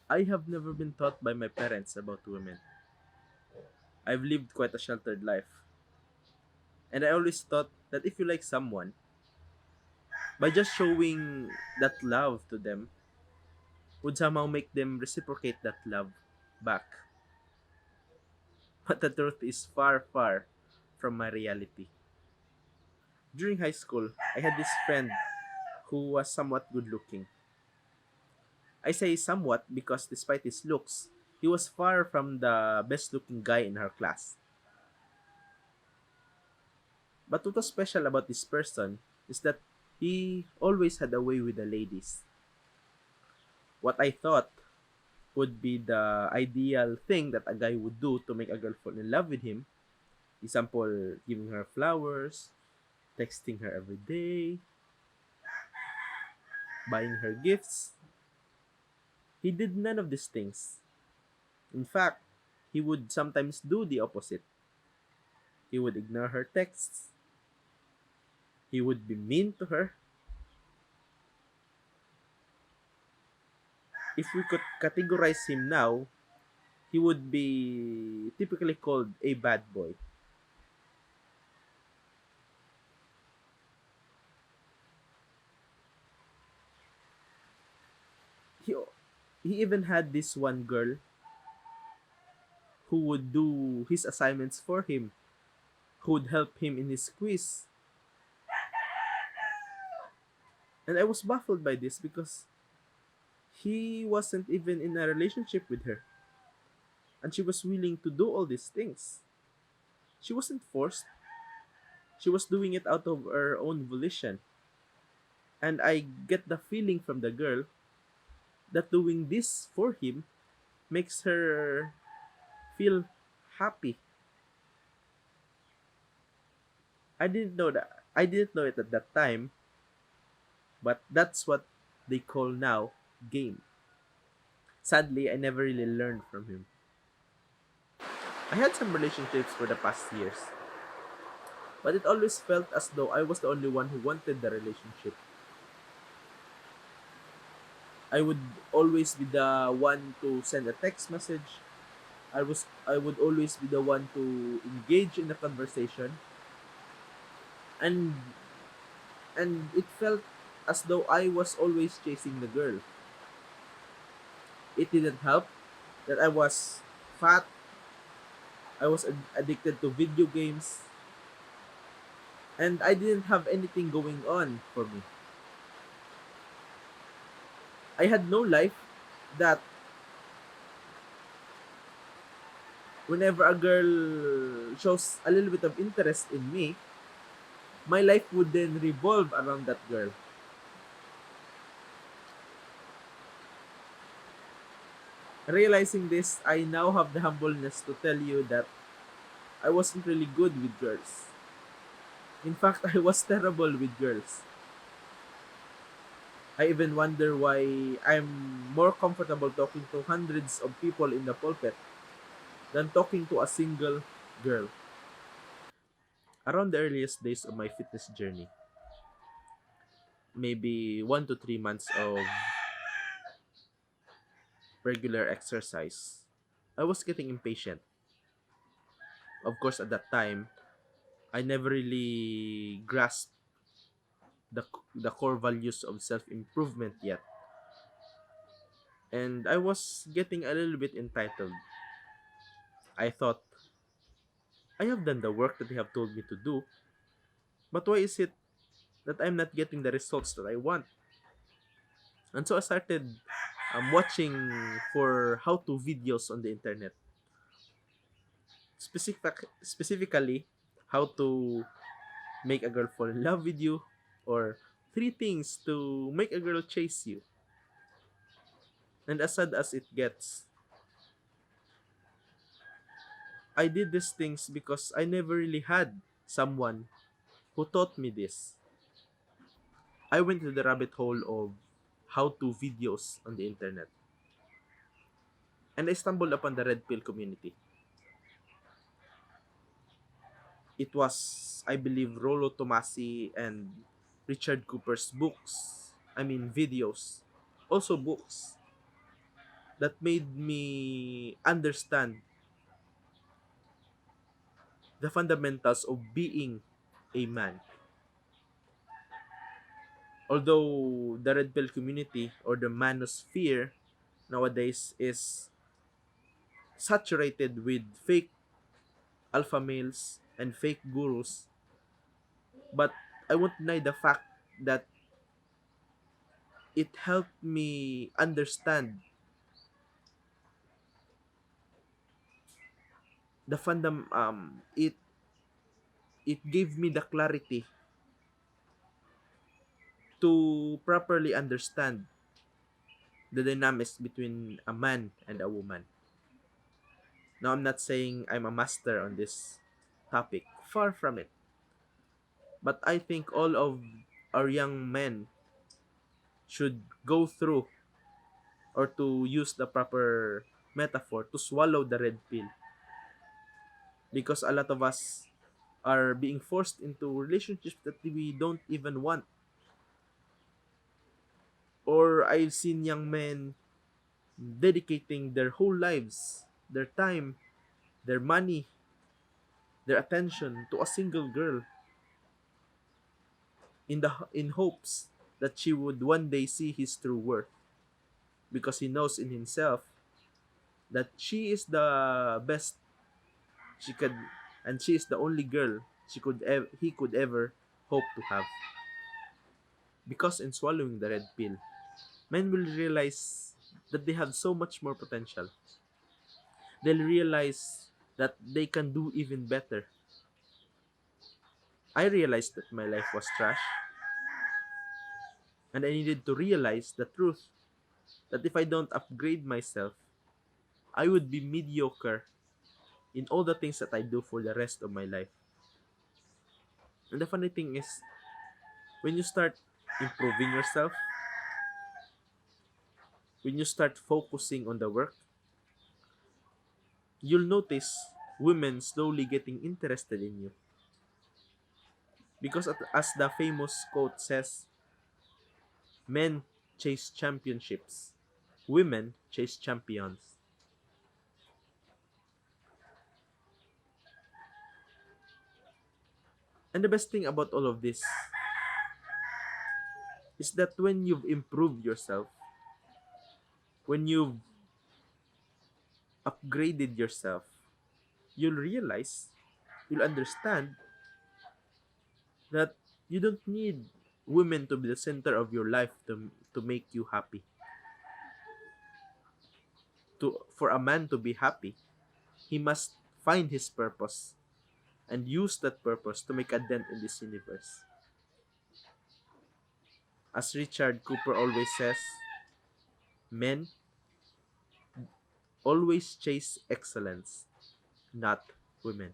I have never been taught by my parents about women. I've lived quite a sheltered life, and I always thought that if you like someone, by just showing that love to them would somehow make them reciprocate that love back. But the truth is far, far from my reality. During high school, I had this friend who was somewhat good looking. I say somewhat because despite his looks, he was far from the best looking guy in her class. But what was special about this person is that he always had a way with the ladies. What I thought would be the ideal thing that a guy would do to make a girl fall in love with him. Example, giving her flowers, texting her every day, buying her gifts. He did none of these things. In fact, he would sometimes do the opposite. He would ignore her texts, he would be mean to her. If we could categorize him now, he would be typically called a bad boy. He, he even had this one girl who would do his assignments for him, who would help him in his quiz. And I was baffled by this because he wasn't even in a relationship with her. And she was willing to do all these things. She wasn't forced, she was doing it out of her own volition. And I get the feeling from the girl that doing this for him makes her feel happy. I didn't know that. I didn't know it at that time, but that's what they call now game. Sadly, I never really learned from him. I had some relationships for the past years, but it always felt as though I was the only one who wanted the relationship. I would always be the one to send a text message. I would always be the one to engage in a conversation, and it felt as though I was always chasing the girl. It didn't help that I was fat, I was addicted to video games, and I didn't have anything going on for me. I had no life that whenever a girl shows a little bit of interest in me, my life would then revolve around that girl. Realizing this, I now have the humbleness to tell you that I wasn't really good with girls. In fact, I was terrible with girls. I even wonder why I'm more comfortable talking to hundreds of people in the pulpit than talking to a single girl. Around the earliest days of my fitness journey, maybe 1 to 3 months of regular exercise, I was getting impatient. Of course, at that time, I never really grasped the, the core values of self improvement yet. And I was getting a little bit entitled. I thought, I have done the work that they have told me to do, but why is it that I'm not getting the results that I want? And so I started watching for how to videos on the internet. Specifically, how to make a girl fall in love with you, or 3 things to make a girl chase you. And as sad as it gets, I did these things because I never really had someone who taught me this. I went to the rabbit hole of how to videos on the internet, and I stumbled upon the Red Pill community. It was, I believe, Rollo Tomasi and Richard Cooper's books. I mean, videos. Also books. that made me understand the fundamentals of being a man. Although the red pill community or the manosphere nowadays is saturated with fake alpha males and fake gurus, but I won't deny the fact that it helped me understand the it gave me the clarity to properly understand the dynamics between a man and a woman. Now, I'm not saying I'm a master on this topic, far from it. But I think all of our young men should go through, or to use the proper metaphor, to swallow the red pill. Because a lot of us are being forced into relationships that we don't even want. Or I've seen young men dedicating their whole lives, their time, their money, their attention to a single girl in hopes that she would one day see his true worth, because he knows in himself that she is the best she could, and she is the only girl he could ever hope to have. Because in swallowing the red pill, men will realize that they have so much more potential. They'll realize that they can do even better. I realized that my life was trash, and I needed to realize the truth that if I don't upgrade myself, I would be mediocre in all the things that I do for the rest of my life. And the funny thing is, when you start improving yourself, when you start focusing on the work, you'll notice women slowly getting interested in you. Because as the famous quote says, men chase championships, women chase champions. And the best thing about all of this is that when you've improved yourself, when you've upgraded yourself, you'll realize, you'll understand that you don't need women to be the center of your life to make you happy. For a man to be happy, he must find his purpose and use that purpose to make a dent in this universe. As Richard Cooper always says, men always chase excellence, not women.